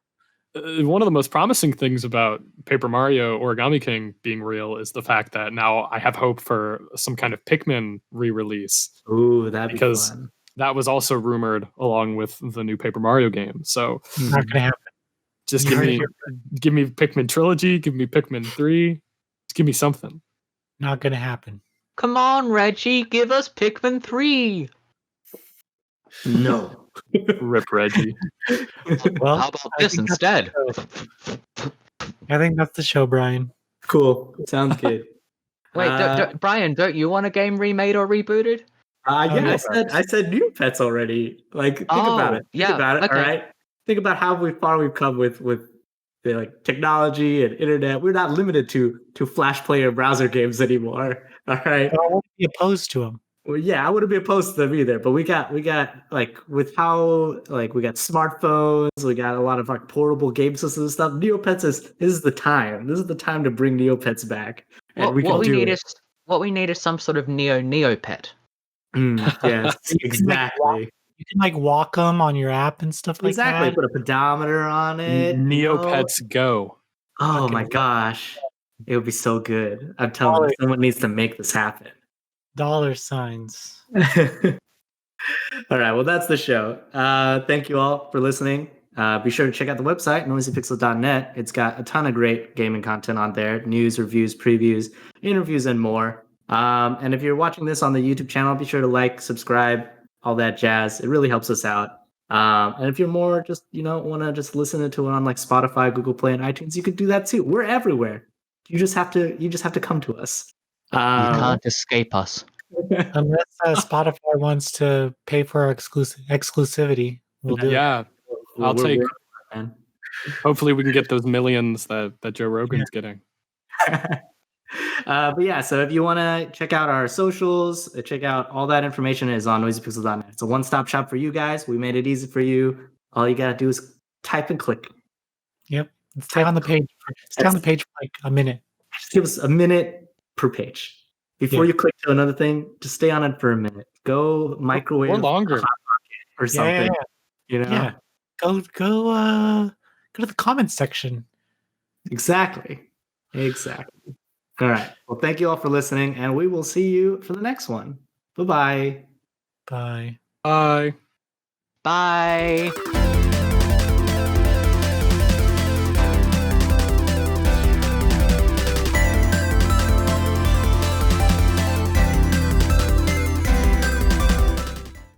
Speaker 4: One of the most promising things about Paper Mario Origami King being real is the fact that now I have hope for some kind of Pikmin re-release.
Speaker 2: Ooh, that'd be fun.
Speaker 4: That was also rumored along with the new Paper Mario game. So
Speaker 3: not gonna happen.
Speaker 4: Just give me Pikmin Trilogy, give me Pikmin 3, just give me something.
Speaker 3: Not gonna happen.
Speaker 5: Come on, Reggie, give us Pikmin 3.
Speaker 2: No.
Speaker 4: Rip Reggie.
Speaker 5: Well, how about this instead?
Speaker 3: I think that's the show, Brian.
Speaker 2: Cool. Sounds good.
Speaker 5: Wait, Brian, don't you want a game remade or rebooted?
Speaker 2: Yeah, I said Neopets already. Like, think about it. Think about it. Okay. All right. Think about how far we've come with the like technology and internet. We're not limited to Flash Player browser games anymore. All right.
Speaker 3: I wouldn't be opposed to them.
Speaker 2: Well, yeah, I wouldn't be opposed to them either. But we got like with how like we got smartphones, we got a lot of like portable game systems and stuff. Neopets this is the time. This is the time to bring Neopets back. And what
Speaker 5: we need is some sort of Neopet.
Speaker 2: Yes, exactly.
Speaker 3: You can like walk them on your app and stuff like that.
Speaker 2: Exactly. Put a pedometer on it.
Speaker 4: Neopets Go.
Speaker 2: Oh my gosh. It would be so good. I'm telling you, someone needs to make this happen.
Speaker 3: $signs.
Speaker 2: All right. Well, that's the show. Thank you all for listening. Be sure to check out the website, noisypixel.net. It's got a ton of great gaming content on there. News, reviews, previews, interviews, and more. And if you're watching this on the YouTube channel, be sure to like, subscribe, all that jazz. It really helps us out. And if you're more just, want to just listen to it on like Spotify, Google Play, and iTunes, you could do that too. We're everywhere. You just have to come to us.
Speaker 5: You can't escape us.
Speaker 3: Unless Spotify wants to pay for our exclusivity, we'll do it.
Speaker 4: Yeah, I'll take. Hopefully, we can get those millions that Joe Rogan's getting.
Speaker 2: But yeah, so if you want to check out our socials, check out all that information is on noisypixel.net. It's a one-stop shop for you guys. We made it easy for you. All you gotta do is type and click.
Speaker 3: Yep. Stay on the page. Stay on the page for like a minute.
Speaker 2: Just give us a minute per page. Before you click to another thing, just stay on it for a minute. Go microwave
Speaker 4: or longer
Speaker 2: or something.
Speaker 3: Yeah. Go to the comments section.
Speaker 2: Exactly. All right. Well, thank you all for listening, and we will see you for the next one. Bye-bye.
Speaker 3: Bye.
Speaker 4: Bye.
Speaker 5: Bye.